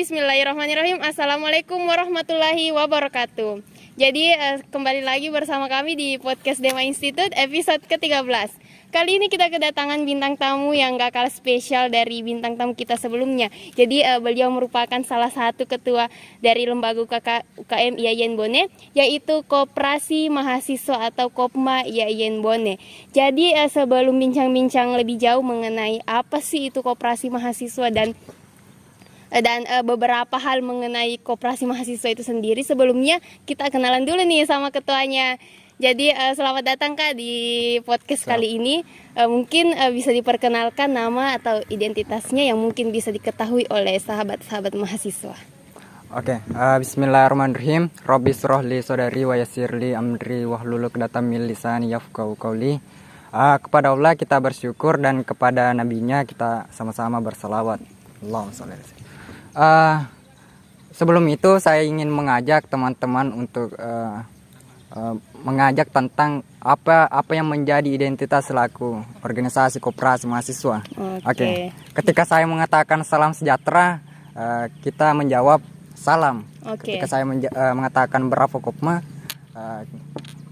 Bismillahirrahmanirrahim. Assalamualaikum warahmatullahi wabarakatuh. Jadi kembali lagi bersama kami di podcast Dema Institute episode ke-13. Kali ini kita kedatangan bintang tamu yang gak kalah spesial dari bintang tamu kita sebelumnya. Jadi beliau merupakan salah satu ketua dari lembaga UKM IAIN Bone, yaitu Koperasi Mahasiswa atau Kopma IAIN Bone. Jadi sebelum bincang-bincang lebih jauh mengenai apa sih itu Koperasi Mahasiswa dan beberapa hal mengenai Koperasi Mahasiswa itu sendiri, sebelumnya kita kenalan dulu nih sama ketuanya. Jadi selamat datang Kak di podcast kali ini. Mungkin bisa diperkenalkan nama atau identitasnya yang mungkin bisa diketahui oleh sahabat-sahabat mahasiswa. Oke, bismillahirrahmanirrahim. Robbi srohli sodari wa yasirli amri wahlul uqdatam min lisani yafqahu qawli. Kepada Allah kita bersyukur dan kepada nabinya kita sama-sama bersalawat. Allahumma sholli alaihi wasallam. Sebelum itu saya ingin mengajak teman-teman untuk mengajak tentang apa yang menjadi identitas selaku organisasi koperasi mahasiswa. Oke. Ketika saya mengatakan salam sejahtera, kita menjawab salam. Ketika saya mengatakan bravo Kopma,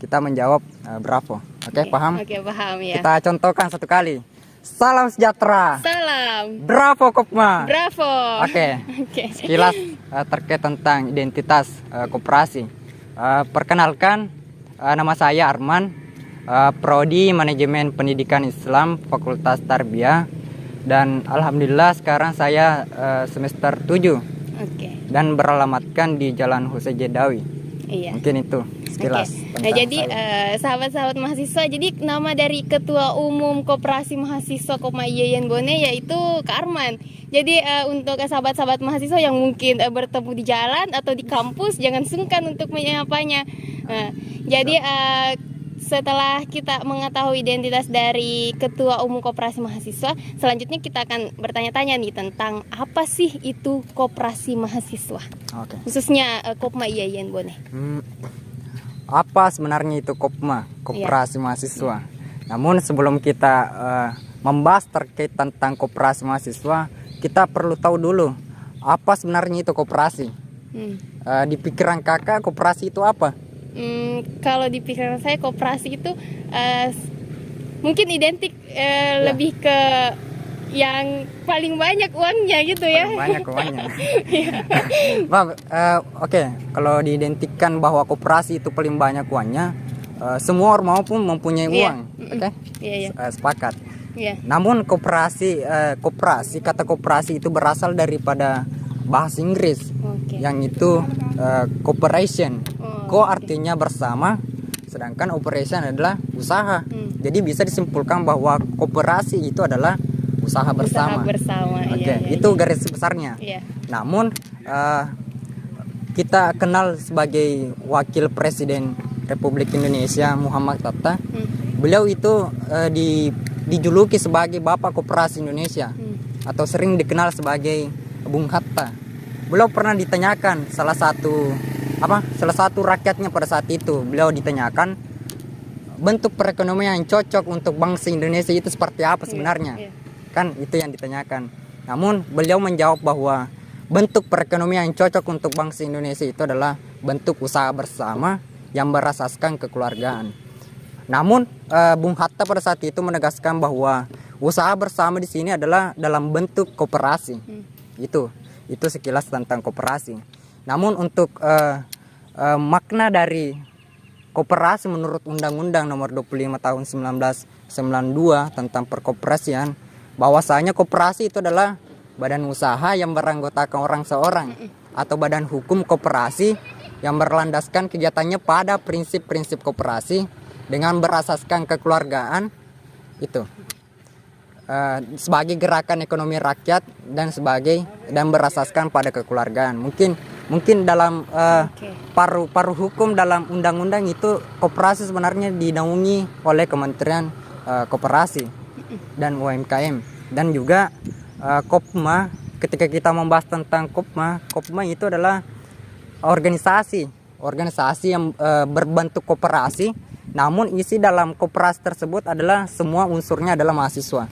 kita menjawab bravo. Oke, paham? Oke, paham ya. Kita contohkan satu kali. Salam sejahtera. Salam. Bravo Kopma. Bravo. Oke. Sekilas terkait tentang identitas koperasi. Perkenalkan, nama saya Arman, Prodi Manajemen Pendidikan Islam Fakultas Tarbiyah, dan alhamdulillah sekarang saya semester 7. Dan beralamatkan di Jalan Hussein Jedawi. Iya. Mungkin itu sekilas. Nah, jadi sahabat-sahabat mahasiswa, jadi nama dari Ketua Umum Koperasi Mahasiswa Kopma IAIN Bone yaitu Kak Arman. Jadi untuk sahabat-sahabat mahasiswa yang mungkin bertemu di jalan atau di kampus, jangan sungkan untuk menyapanya. Jadi setelah kita mengetahui identitas dari Ketua Umum Koperasi Mahasiswa, selanjutnya kita akan bertanya-tanya nih tentang apa sih itu Koperasi Mahasiswa. Khususnya Kopma IAIN Bone. Apa sebenarnya itu Kopma, Koperasi Mahasiswa? Namun sebelum kita membahas terkait tentang Koperasi Mahasiswa, kita perlu tahu dulu apa sebenarnya itu koperasi. Di pikiran kakak koperasi itu apa? Kalau di pikiran saya koperasi itu mungkin identik lebih ke yang paling banyak uangnya gitu ya. Paling banyak uangnya. Oke, kalau diidentikan bahwa koperasi itu paling banyak uangnya, semua orang maupun mempunyai uang. Oke? Sepakat. Namun koperasi, kata koperasi itu berasal daripada bahasa Inggris, yang itu cooperation. Artinya bersama, sedangkan operation adalah usaha. Jadi bisa disimpulkan bahwa koperasi itu adalah usaha bersama. Itu garis besarnya. Namun kita kenal sebagai Wakil Presiden Republik Indonesia Muhammad Hatta. Beliau itu dijuluki sebagai Bapak Koperasi Indonesia, atau sering dikenal sebagai Bung Hatta. Beliau pernah ditanyakan salah satu rakyatnya pada saat itu, beliau ditanyakan bentuk perekonomian yang cocok untuk bangsa Indonesia itu seperti apa sebenarnya. Kan itu yang ditanyakan. Namun beliau menjawab bahwa bentuk perekonomian yang cocok untuk bangsa Indonesia itu adalah bentuk usaha bersama yang berasaskan kekeluargaan. Namun Bung Hatta pada saat itu menegaskan bahwa usaha bersama di sini adalah dalam bentuk koperasi. Itu sekilas tentang koperasi. Namun untuk makna dari koperasi menurut Undang-Undang Nomor 25 Tahun 1992 tentang perkoperasian, bahwasanya koperasi itu adalah badan usaha yang beranggotakan orang seorang atau badan hukum koperasi yang berlandaskan kegiatannya pada prinsip-prinsip koperasi dengan berasaskan kekeluargaan itu sebagai gerakan ekonomi rakyat dan berasaskan pada kekeluargaan. Mungkin dalam paru hukum dalam undang-undang itu koperasi sebenarnya dinaungi oleh Kementerian Koperasi dan UMKM, dan juga Kopma. Ketika kita membahas tentang Kopma itu adalah organisasi yang berbentuk koperasi, namun isi dalam koperasi tersebut adalah semua unsurnya adalah mahasiswa.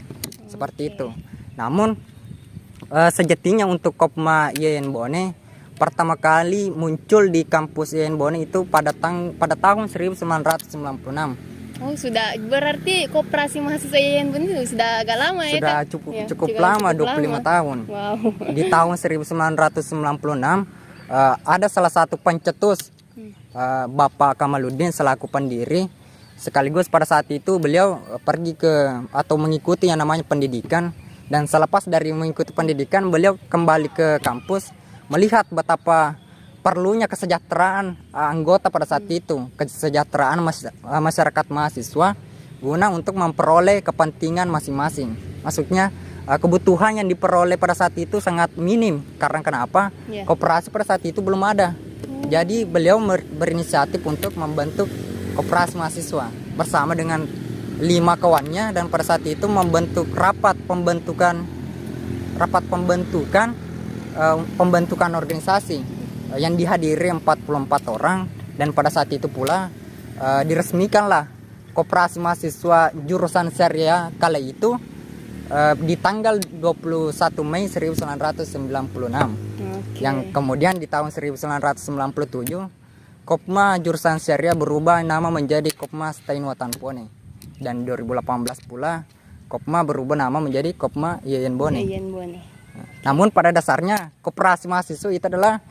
Seperti itu. Namun sejatinya untuk Kopma Yayan Bone pertama kali muncul di kampus Yayan Bone itu pada tahun 1996. Oh, sudah berarti koperasi mahasiswa Yayan Bone itu sudah agak lama ya, Sudah Kak? cukup Ya, lama, cukup 25 lama. tahun. Wow. Di tahun 1996 ada salah satu pencetus Bapak Kamaluddin selaku pendiri, sekaligus pada saat itu beliau pergi ke atau mengikuti yang namanya pendidikan, dan selepas dari mengikuti pendidikan beliau kembali ke kampus melihat betapa perlunya kesejahteraan anggota pada saat itu, kesejahteraan masyarakat mahasiswa guna untuk memperoleh kepentingan masing-masing. Maksudnya kebutuhan yang diperoleh pada saat itu sangat minim. Karena kenapa? Yeah. Koperasi pada saat itu belum ada. Jadi beliau berinisiatif untuk membentuk koperasi mahasiswa bersama dengan 5 kawannya, dan pada saat itu membentuk rapat pembentukan organisasi yang dihadiri 44 orang, dan pada saat itu pula diresmikanlah koperasi mahasiswa jurusan Syariah kala itu di tanggal 21 Mei 1996. Oke. Yang kemudian di tahun 1997 Kopma jurusan Syariah berubah nama menjadi Kopma Steinwatan Pone, dan 2018 pula Kopma berubah nama menjadi Kopma Yayan Bone. Yayan Bone. Namun pada dasarnya koperasi mahasiswa itu adalah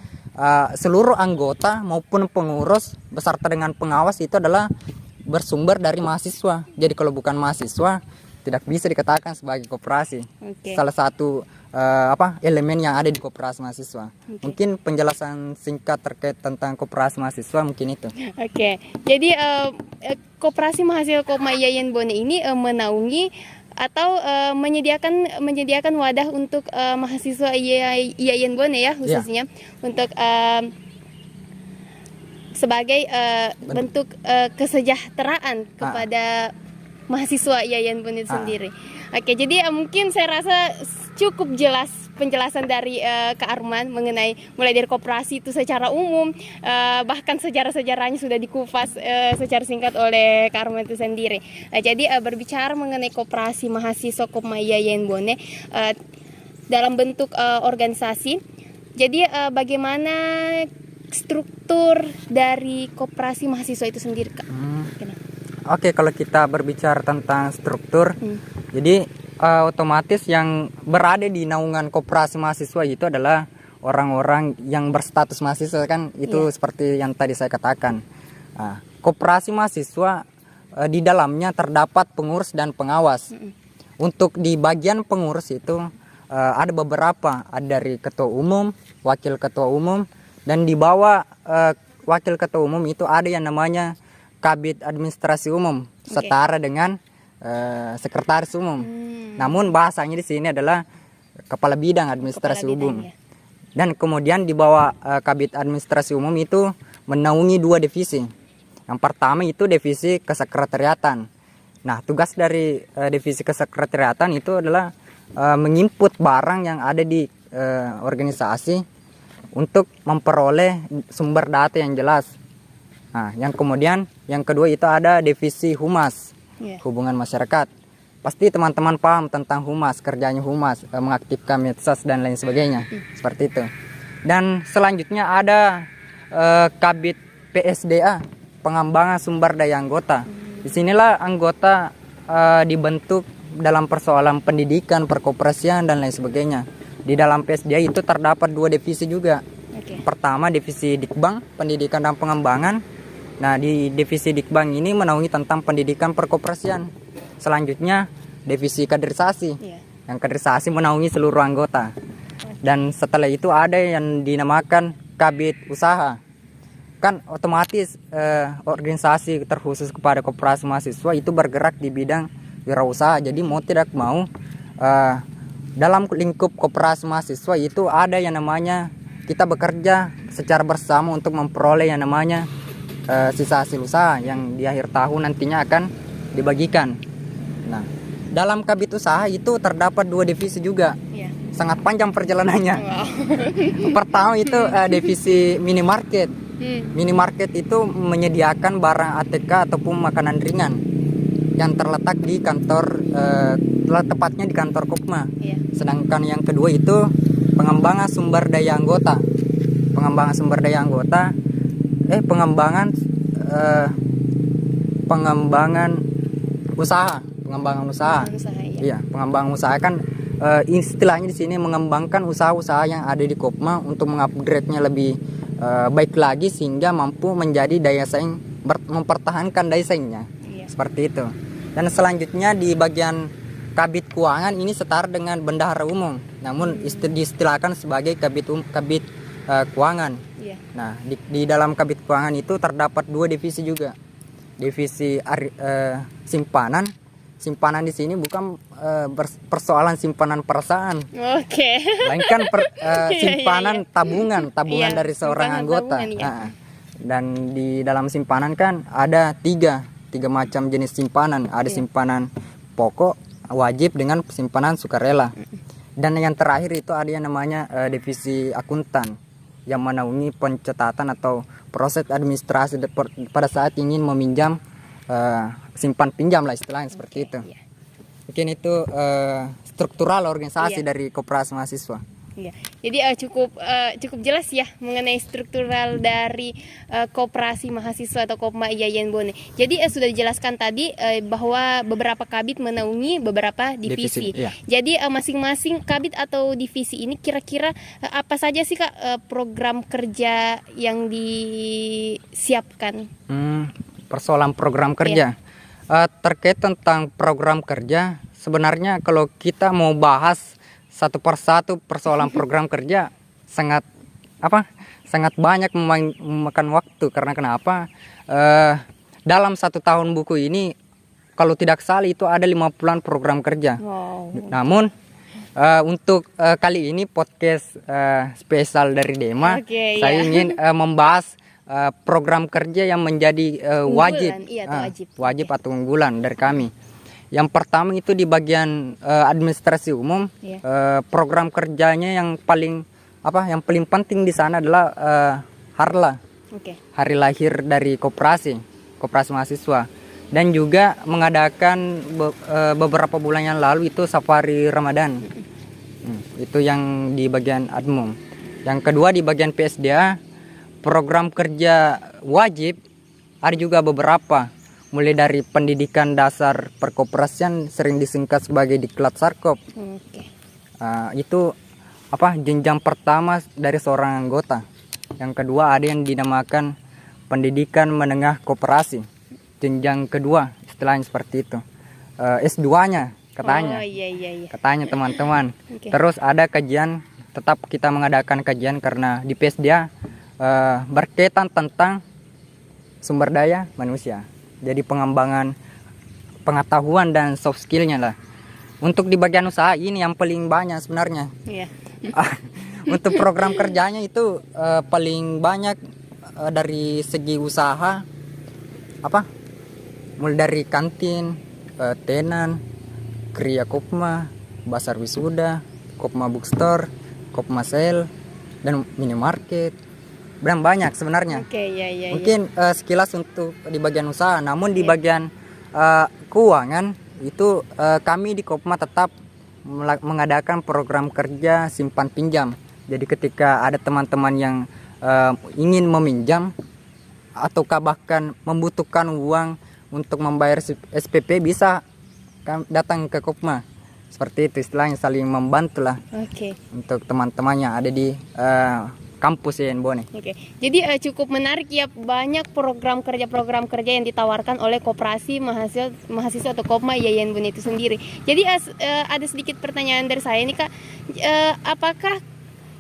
seluruh anggota maupun pengurus beserta dengan pengawas itu adalah bersumber dari mahasiswa. Jadi kalau bukan mahasiswa tidak bisa dikatakan sebagai koperasi. Oke. Salah satu elemen yang ada di koperasi mahasiswa. Mungkin penjelasan singkat terkait tentang koperasi mahasiswa mungkin itu. Oke. Jadi koperasi mahasiswa Kopma Yayan Bone ini menaungi atau menyediakan wadah untuk mahasiswa Yayan Bone ya khususnya untuk sebagai bentuk kesejahteraan kepada mahasiswa Yayan Bone itu sendiri. Oke, jadi mungkin saya rasa cukup jelas penjelasan dari Kak Arman mengenai mulai dari koperasi itu secara umum, bahkan sejarah-sejarahnya sudah dikupas secara singkat oleh Kak Arman itu sendiri. Jadi berbicara mengenai koperasi mahasiswa Kopma Yayan Bone dalam bentuk organisasi. Jadi bagaimana struktur dari koperasi mahasiswa itu sendiri, Kak? Oke, kalau kita berbicara tentang struktur, jadi otomatis yang berada di naungan koperasi mahasiswa itu adalah orang-orang yang berstatus mahasiswa kan, itu seperti yang tadi saya katakan. Koperasi mahasiswa di dalamnya terdapat pengurus dan pengawas. Untuk di bagian pengurus itu ada beberapa, ada dari ketua umum, wakil ketua umum, dan di bawah wakil ketua umum itu ada yang namanya Kabid Administrasi Umum, setara dengan sekretaris umum. Namun bahasanya di sini adalah kepala bidang administrasi umum. Dan kemudian di bawah Kabid Administrasi Umum itu menaungi 2 divisi. Yang pertama itu divisi kesekretariatan. Nah, tugas dari divisi kesekretariatan itu adalah menginput barang yang ada di organisasi untuk memperoleh sumber data yang jelas. Nah, yang kemudian yang kedua itu ada divisi humas, hubungan masyarakat. Pasti teman-teman paham tentang humas, kerjanya humas, mengaktifkan medsos dan lain sebagainya, seperti itu. Dan selanjutnya ada Kabid PSDA, pengembangan sumber daya anggota. Disinilah anggota dibentuk dalam persoalan pendidikan, perkoperasian dan lain sebagainya. Di dalam PSDA itu terdapat 2 divisi juga. Pertama divisi Dikbang, pendidikan dan pengembangan. Nah, di divisi Dikbang ini menaungi tentang pendidikan perkoperasian. Selanjutnya divisi kaderisasi. Yang kaderisasi menaungi seluruh anggota. Dan setelah itu ada yang dinamakan Kabid Usaha. Kan otomatis organisasi terkhusus kepada koperasi mahasiswa itu bergerak di bidang wirausaha. Jadi mau tidak mau dalam lingkup koperasi mahasiswa itu ada yang namanya kita bekerja secara bersama untuk memperoleh yang namanya sisa hasil usaha yang di akhir tahun nantinya akan dibagikan. Nah, dalam Kabid Usaha itu terdapat 2 divisi juga. Sangat panjang perjalanannya. Pertama itu divisi minimarket. Minimarket itu menyediakan barang ATK ataupun makanan ringan. yang terletak di kantor tepatnya di kantor Kopma. Iya. Sedangkan yang kedua itu pengembangan sumber daya anggota. Pengembangan sumber daya anggota pengembangan usaha. Pengembangan usaha. Iya. Iya, pengembangan usaha kan istilahnya di sini mengembangkan usaha-usaha yang ada di Kopma untuk mengupgrade-nya lebih baik lagi sehingga mampu menjadi daya saing, mempertahankan daya saingnya. Iya. Seperti itu. Dan selanjutnya di bagian kabit keuangan ini setara dengan bendahara umum, namun diistilahkan sebagai kabit keuangan. Iya. Nah, di dalam kabit keuangan itu terdapat dua divisi juga. Divisi simpanan. Simpanan di sini bukan persoalan simpanan perasaan, Oke. melainkan Iya, simpanan iya. tabungan Iya, dari seorang simpanan anggota. tabungan, iya. Nah, dan di dalam simpanan kan ada tiga macam jenis simpanan. Ada Iya. simpanan pokok, wajib, dengan simpanan sukarela. Dan yang terakhir itu ada yang namanya divisi akuntan yang menaungi pencatatan atau proses administrasi pada saat ingin meminjam simpan pinjam lah istilahnya seperti itu. Iya. Mungkin itu struktural organisasi Iya. dari koperasi mahasiswa. Iya. Jadi cukup jelas ya mengenai struktural dari koperasi mahasiswa atau Kopma Yayan Bone. Jadi sudah dijelaskan tadi bahwa beberapa kabit menaungi beberapa divisi. Iya. Jadi masing-masing kabit atau divisi ini kira-kira apa saja sih Kak program kerja yang disiapkan? Persoalan program kerja. Terkait tentang program kerja, sebenarnya kalau kita mau bahas satu persatu persoalan program kerja sangat banyak memakan waktu. Karena kenapa? Dalam 1 tahun buku ini kalau tidak salah itu ada 50-an program kerja. Wow. Namun untuk kali ini podcast spesial dari Dema, Oke, saya iya. ingin membahas program kerja yang menjadi wajib, Iya, atau wajib atau unggulan dari kami. Yang pertama itu di bagian administrasi umum. Iya. Program kerjanya yang paling penting di sana adalah harla, Oke. hari lahir dari koperasi mahasiswa, dan juga mengadakan beberapa bulan yang lalu itu safari Ramadan. Itu yang di bagian admum. Yang kedua di bagian PSDA, program kerja wajib ada juga beberapa, mulai dari pendidikan dasar perkoperasian sering disingkat sebagai Diklat Sarkop. Oke. Itu jenjang pertama dari seorang anggota. Yang kedua ada yang dinamakan pendidikan menengah koperasi, jenjang kedua, istilahnya seperti itu. S2-nya katanya. Oh iya. Katanya teman-teman. Oke. Terus ada kajian, tetap kita mengadakan kajian karena di PSDA berkaitan tentang sumber daya manusia. Jadi pengembangan pengetahuan dan soft skillnya lah. Untuk di bagian usaha ini yang paling banyak sebenarnya. Iya. Untuk program kerjanya itu paling banyak dari segi usaha, mulai dari kantin, tenan, Kriya Kopma, Basar Wisuda, Kopma Bookstore, Kopma Sale, dan minimarket. Banyak sebenarnya. Oke, iya. Mungkin sekilas untuk di bagian usaha, namun di bagian keuangan itu kami di Kopma tetap mengadakan program kerja simpan pinjam. Jadi ketika ada teman-teman yang ingin meminjam ataukah bahkan membutuhkan uang untuk membayar SPP, bisa datang ke Kopma. Seperti itu istilahnya, saling membantu lah. Oke. Untuk teman-teman yang ada di kampus Yayan Bone. Oke, jadi cukup menarik ya, banyak program kerja yang ditawarkan oleh koperasi mahasiswa atau Kopma Yayan Bone itu sendiri. Jadi ada sedikit pertanyaan dari saya nih Kak, apakah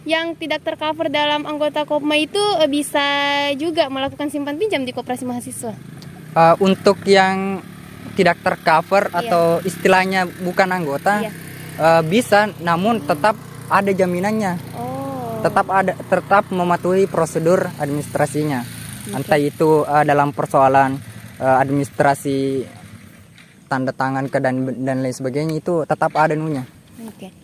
yang tidak tercover dalam anggota Kopma itu bisa juga melakukan simpan pinjam di koperasi mahasiswa? Untuk yang tidak tercover atau istilahnya bukan anggota, bisa, namun tetap ada jaminannya. Tetap mematuhi prosedur administrasinya. Entah itu dalam persoalan administrasi tanda tangan dan lain sebagainya, itu tetap ada nunya. Oke.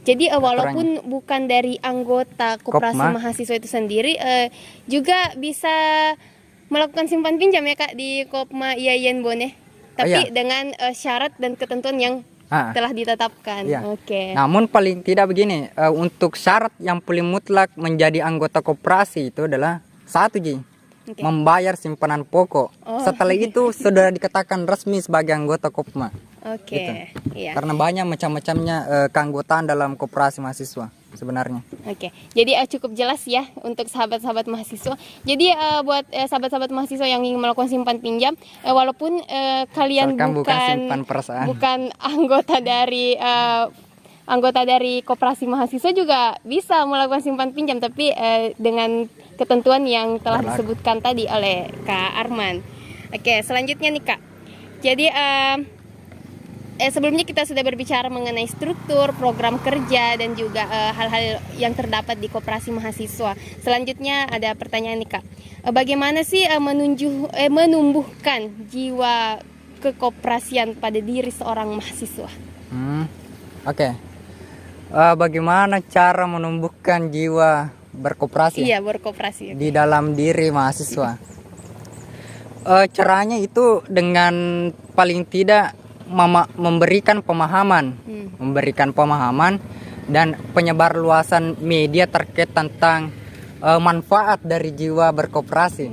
Jadi walaupun bukan dari anggota koperasi mahasiswa itu sendiri, juga bisa melakukan simpan pinjam ya Kak di Kopma Yayan Bone. Tapi dengan syarat dan ketentuan yang telah ditetapkan. Iya. Oke. Namun paling tidak begini, untuk syarat yang paling mutlak menjadi anggota koperasi itu adalah satu Ji, membayar simpanan pokok. Setelah itu sudah dikatakan resmi sebagai anggota Kopma. Oke. Gitu. Iya. Karena banyak macam-macamnya keanggotaan dalam koperasi mahasiswa sebenarnya. Oke, jadi cukup jelas ya untuk sahabat-sahabat mahasiswa. Jadi buat sahabat-sahabat mahasiswa yang ingin melakukan simpan pinjam, walaupun kalian bukan anggota dari koperasi mahasiswa juga bisa melakukan simpan pinjam, tapi dengan ketentuan yang telah disebutkan tadi oleh Kak Arman. Oke, selanjutnya nih Kak. Jadi sebelumnya kita sudah berbicara mengenai struktur, program kerja, dan juga hal-hal yang terdapat di koperasi mahasiswa. Selanjutnya ada pertanyaan nih Kak. Bagaimana sih menumbuhkan jiwa kekoperasian pada diri seorang mahasiswa? Oke. Bagaimana cara menumbuhkan jiwa berkoperasi? Iya, berkoperasi. Di dalam diri mahasiswa. Caranya itu dengan paling tidak memberikan pemahaman dan penyebar luasan media terkait tentang manfaat dari jiwa berkoperasi.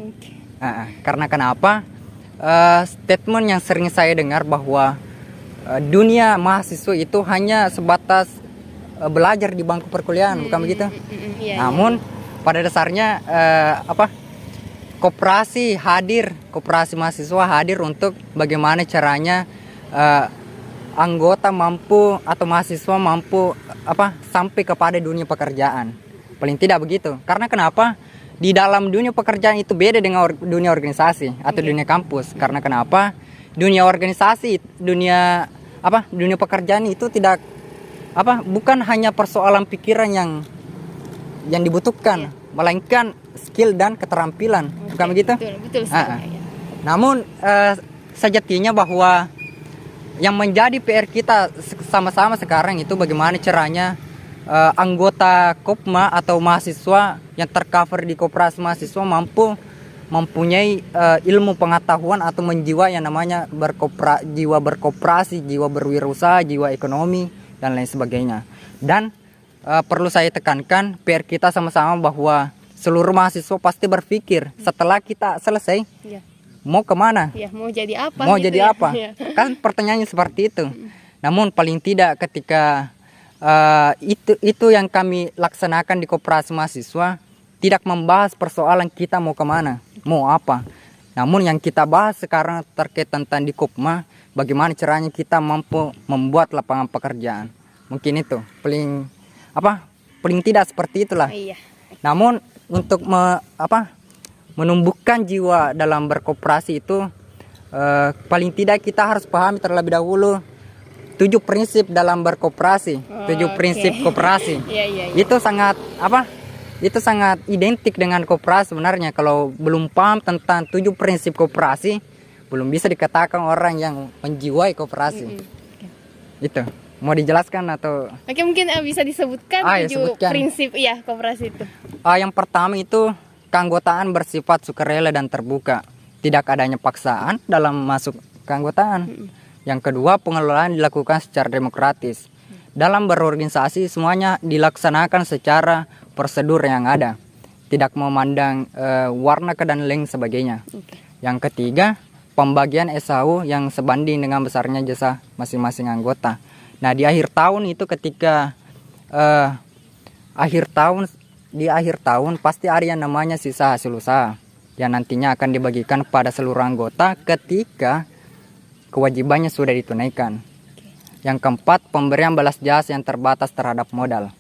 Karena kenapa? Statement yang sering saya dengar bahwa dunia mahasiswa itu hanya sebatas belajar di bangku perkuliahan, bukan begitu? Namun pada dasarnya koperasi mahasiswa hadir untuk bagaimana caranya anggota mampu atau mahasiswa mampu sampai kepada dunia pekerjaan. Paling tidak begitu. Karena kenapa? Di dalam dunia pekerjaan itu beda dengan dunia organisasi atau dunia kampus. Karena kenapa? Dunia organisasi, dunia pekerjaan itu tidak bukan hanya persoalan pikiran yang dibutuhkan, melainkan skill dan keterampilan. Bukan begitu? Betul sekali. Namun sejatinya bahwa yang menjadi PR kita sama-sama sekarang itu bagaimana caranya anggota Kopma atau mahasiswa yang tercover di koperasi mahasiswa mempunyai ilmu pengetahuan atau menjiwa yang namanya jiwa berkoperasi, jiwa berwirausaha, jiwa ekonomi dan lain sebagainya. Dan perlu saya tekankan PR kita sama-sama bahwa seluruh mahasiswa pasti berpikir setelah kita selesai mau kemana? Ya, mau jadi apa? Mau gitu jadi apa? Kan pertanyaannya seperti itu. Namun paling tidak ketika itu yang kami laksanakan di koperasi mahasiswa tidak membahas persoalan kita mau kemana, mau apa. Namun yang kita bahas sekarang terkait tentang di Kopma, bagaimana caranya kita mampu membuat lapangan pekerjaan. Mungkin itu paling tidak seperti itulah. Namun untuk menumbuhkan jiwa dalam berkoperasi itu paling tidak kita harus pahami terlebih dahulu 7 prinsip dalam berkoperasi, 7 prinsip koperasi. Itu sangat itu sangat identik dengan koperasi sebenarnya. Kalau belum paham tentang 7 prinsip koperasi, belum bisa dikatakan orang yang menjiwai koperasi. Itu mau dijelaskan atau? Oke, mungkin bisa disebutkan 7 prinsip koperasi itu. Yang pertama itu keanggotaan bersifat sukarela dan terbuka, tidak adanya paksaan dalam masuk keanggotaan. Yang kedua, pengelolaan dilakukan secara demokratis. Dalam berorganisasi semuanya dilaksanakan secara prosedur yang ada, tidak memandang warna dan lain sebagainya. Yang ketiga, pembagian SHU yang sebanding dengan besarnya jasa masing-masing anggota. Nah, di akhir tahun itu ketika di akhir tahun pasti ada yang namanya sisa hasil usaha yang nantinya akan dibagikan pada seluruh anggota ketika kewajibannya sudah ditunaikan. Yang keempat, pemberian balas jasa yang terbatas terhadap modal.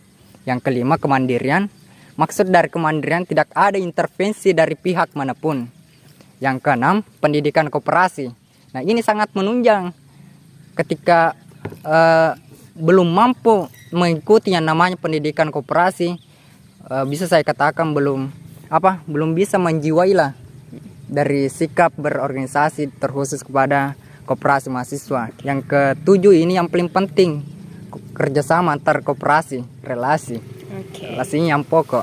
Yang kelima, kemandirian. Maksud dari kemandirian tidak ada intervensi dari pihak manapun. Yang keenam, pendidikan koperasi. Nah, ini sangat menunjang ketika belum mampu mengikuti yang namanya pendidikan koperasi. Bisa saya katakan belum bisa menjiwai lah dari sikap berorganisasi terkhusus kepada koperasi mahasiswa. Yang ketujuh ini yang paling penting, kerjasama antar koperasi, relasinya yang pokok.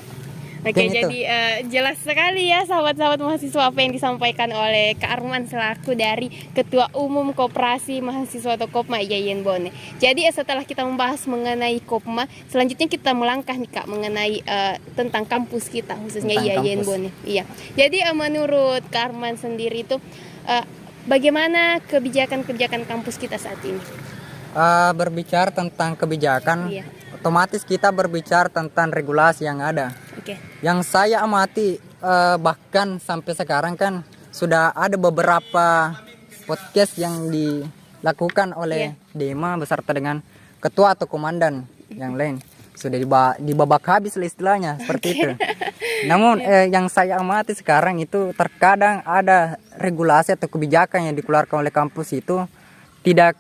Oke, Mungkin itu. jadi jelas sekali ya sahabat-sahabat mahasiswa apa yang disampaikan oleh Kak Arman selaku dari Ketua Umum Koperasi Mahasiswa atau Kopma IAIN Bone. Jadi setelah kita membahas mengenai Kopma, selanjutnya kita melangkah nih Kak mengenai tentang kampus kita khususnya Tentang IAIN kampus. Bone. Iya. Jadi menurut Kak Arman sendiri itu bagaimana kebijakan-kebijakan kampus kita saat ini? Berbicara tentang kebijakan, Iya. otomatis kita berbicara tentang regulasi yang ada. Oke. Yang saya amati bahkan sampai sekarang kan sudah ada beberapa podcast yang dilakukan oleh Dema beserta dengan ketua atau komandan yang lain. Sudah dibabak habis lah istilahnya seperti itu. Namun yang saya amati sekarang itu terkadang ada regulasi atau kebijakan yang dikeluarkan oleh kampus itu tidak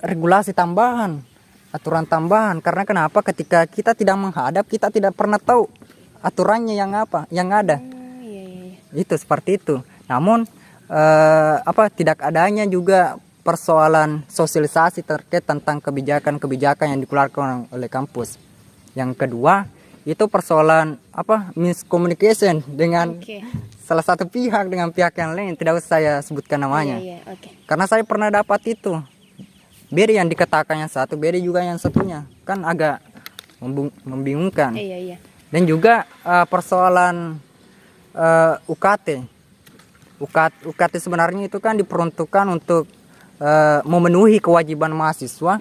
regulasi tambahan, aturan tambahan. Karena kenapa? Ketika kita tidak menghadap, kita tidak pernah tahu aturannya yang ada. Iya. Itu seperti itu. Namun tidak adanya juga persoalan sosialisasi terkait tentang kebijakan-kebijakan yang dikeluarkan oleh kampus. Yang kedua itu persoalan miscommunication dengan salah satu pihak dengan pihak yang lain, tidak usah saya sebutkan namanya. Iya, oke. Karena saya pernah dapat itu. Beda yang dikatakan yang satu, beda juga yang satunya. Kan agak membingungkan. Iya. Dan juga persoalan UKT. UKT sebenarnya itu kan diperuntukkan untuk memenuhi kewajiban mahasiswa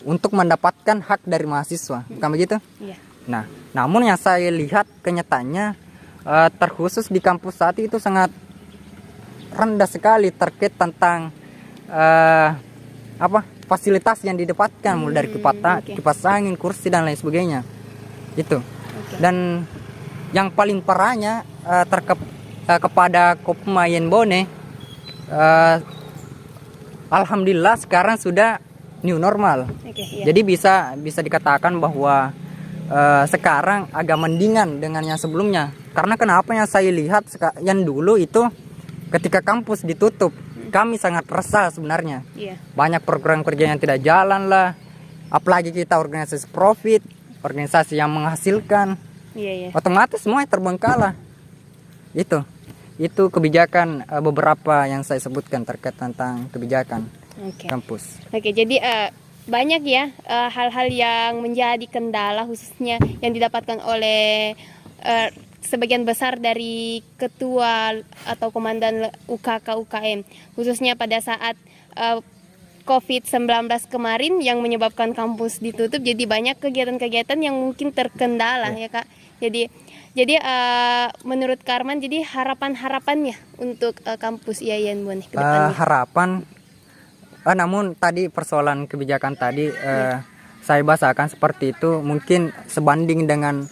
untuk mendapatkan hak dari mahasiswa. Bukan begitu? Iya. Nah, namun yang saya lihat kenyataannya terkhusus di kampus saat itu sangat rendah sekali terkait tentang fasilitas yang didapatkan mulai dari kipas angin, kursi dan lain sebagainya. Itu. Dan yang paling parahnya kepada Kopma IAIN Bone, alhamdulillah sekarang sudah new normal. Iya. Jadi bisa dikatakan bahwa sekarang agak mendingan dengan yang sebelumnya. Karena kenapa yang saya lihat yang dulu itu ketika kampus ditutup, kami sangat resah sebenarnya. Iya. Banyak program kerja yang tidak jalan lah. Apalagi kita organisasi profit, organisasi yang menghasilkan. Iya. Otomatis semuanya terbengkalai. Itu kebijakan beberapa yang saya sebutkan terkait tentang kebijakan kampus. Oke, jadi banyak ya hal-hal yang menjadi kendala khususnya yang didapatkan oleh sebagian besar dari ketua atau komandan UKK UKM, khususnya pada saat COVID-19 kemarin yang menyebabkan kampus ditutup. Jadi banyak kegiatan-kegiatan yang mungkin terkendala ya Kak. Jadi menurut Karman, jadi harapannya untuk kampus IAIN Bone ke depannya. Harapan, namun tadi persoalan kebijakan tadi saya bahasakan seperti itu, mungkin sebanding dengan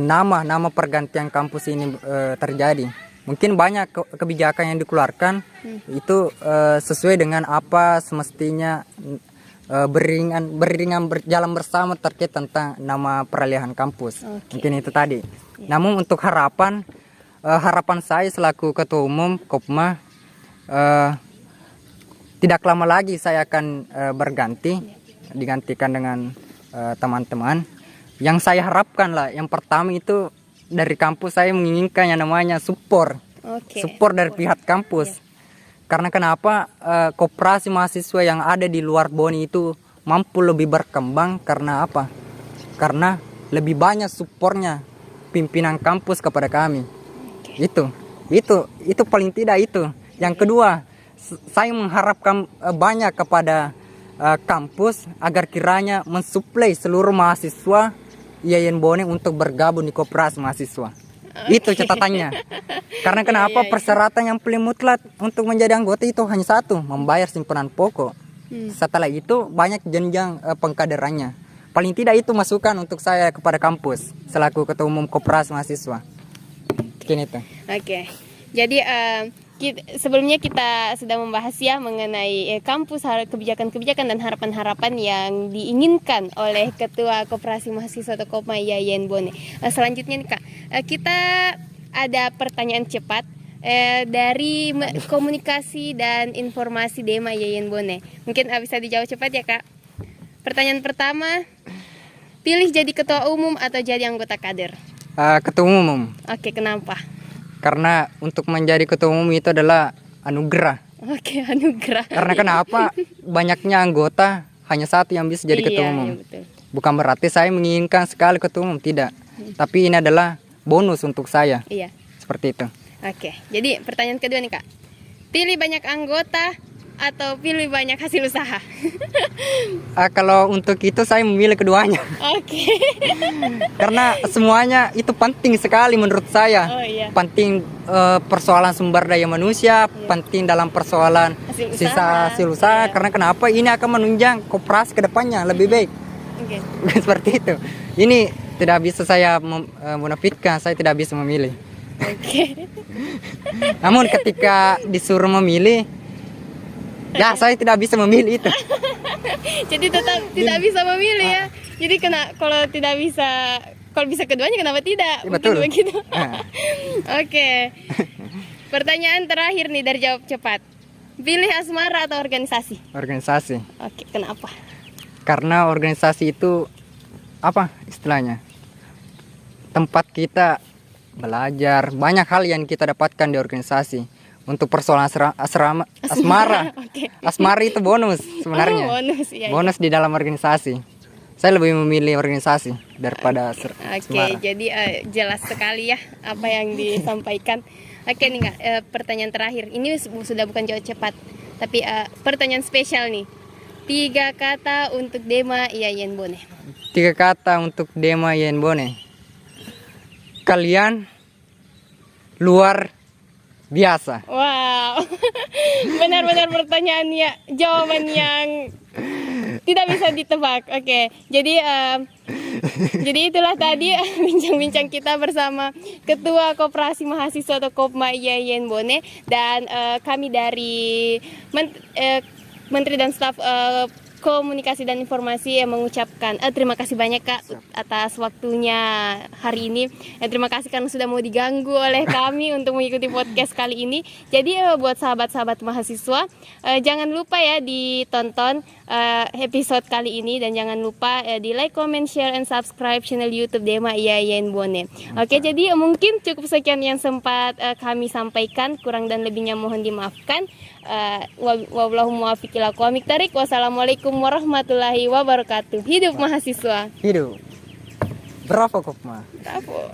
nama pergantian kampus ini terjadi. Mungkin banyak kebijakan yang dikeluarkan itu sesuai dengan apa semestinya beriringan berjalan bersama terkait tentang nama peralihan kampus. Mungkin itu tadi. Namun untuk harapan saya selaku ketua umum Kopma, tidak lama lagi saya akan digantikan dengan teman-teman. Yang saya harapkan lah, yang pertama itu dari kampus saya menginginkan yang namanya support dari pihak kampus. Karena kenapa koperasi mahasiswa yang ada di luar Bone itu mampu lebih berkembang karena apa? Karena lebih banyak supportnya pimpinan kampus kepada kami. Itu paling tidak itu. Yang kedua, saya mengharapkan banyak kepada kampus agar kiranya mensuplai seluruh mahasiswa IAIN Bone untuk bergabung di koperasi mahasiswa. Itu catatannya. Karena kenapa? Persyaratan yang paling mutlak untuk menjadi anggota itu hanya satu, membayar simpanan pokok. Setelah itu banyak jenjang pengkaderannya. Paling tidak itu masukan untuk saya kepada kampus selaku ketua umum koperasi mahasiswa. Mungkin itu. Oke. Jadi sebelumnya kita sudah membahas ya mengenai kampus, kebijakan-kebijakan dan harapan-harapan yang diinginkan oleh Ketua Koperasi Mahasiswa atau Kopma IAIN Bone. Selanjutnya nih Kak, kita ada pertanyaan cepat dari komunikasi dan informasi Dema IAIN Bone. Mungkin bisa dijawab cepat ya Kak. Pertanyaan pertama, Pilih jadi ketua umum atau jadi anggota kader? Ketua umum. Oke, kenapa? Karena untuk menjadi ketua umum itu adalah anugerah. Oke, anugerah. Karena kenapa? Banyaknya anggota, hanya satu yang bisa jadi ketua umum. Iya, betul. Bukan berarti saya menginginkan sekali ketua umum, tidak. Tapi ini adalah bonus untuk saya. Iya. Seperti itu. Oke, jadi pertanyaan kedua nih Kak. Pilih banyak anggota atau pilih banyak hasil usaha? Kalau untuk itu saya memilih keduanya. Oke. Karena semuanya itu penting sekali menurut saya. Oh iya. Penting persoalan sumber daya manusia, penting dalam persoalan Hasil sisa usaha. hasil usaha. Iya. Karena kenapa? Ini akan menunjang koperasi ke depannya lebih baik. Oke. Seperti itu. Ini tidak bisa saya menafikan, saya tidak bisa memilih. Oke. Namun ketika disuruh memilih, ya saya tidak bisa memilih itu. Jadi tetap tidak bisa memilih ya. Jadi kalau tidak bisa, kalau bisa keduanya kenapa tidak? Mungkin Betul. begitu. Ah. Oke. Pertanyaan terakhir nih dari jawab cepat. Pilih asmara atau organisasi? Organisasi. Oke, kenapa? Karena organisasi itu apa istilahnya? Tempat kita belajar, banyak hal yang kita dapatkan di organisasi. Untuk persoalan asmara. Oke. Asmara itu bonus sebenarnya. Oh, bonus, iya, iya. Bonus di dalam organisasi. Saya lebih memilih organisasi daripada Oke, asmara. jadi jelas sekali ya apa yang disampaikan. Oke nih Kak, pertanyaan terakhir. Ini sudah bukan jawab cepat, tapi pertanyaan spesial nih. 3 kata untuk Dema Yayan Bone. 3 kata untuk Dema Yayan Bone. Kalian luar biasa. Wow, benar-benar pertanyaannya, jawaban yang tidak bisa ditebak. Oke, jadi itulah tadi bincang-bincang kita bersama Ketua Koperasi Mahasiswa atau Kopma Yayan Bone dan kami dari Menteri dan Staf Komunikasi dan Informasi yang mengucapkan terima kasih banyak Kak atas waktunya hari ini. Terima kasih karena sudah mau diganggu oleh kami untuk mengikuti podcast kali ini. Jadi buat sahabat-sahabat mahasiswa jangan lupa ya ditonton episode kali ini dan jangan lupa di like, comment, share, and subscribe channel YouTube Dema Yayan Bone. Oke, jadi mungkin cukup sekian yang sempat kami sampaikan, kurang dan lebihnya mohon dimaafkan. Wallahu muwaffiq ila aqwamit thoriq. Wassalamualaikum warahmatullahi wabarakatuh. Hidup mahasiswa. Hidup. Berapa Kopma? Bravo.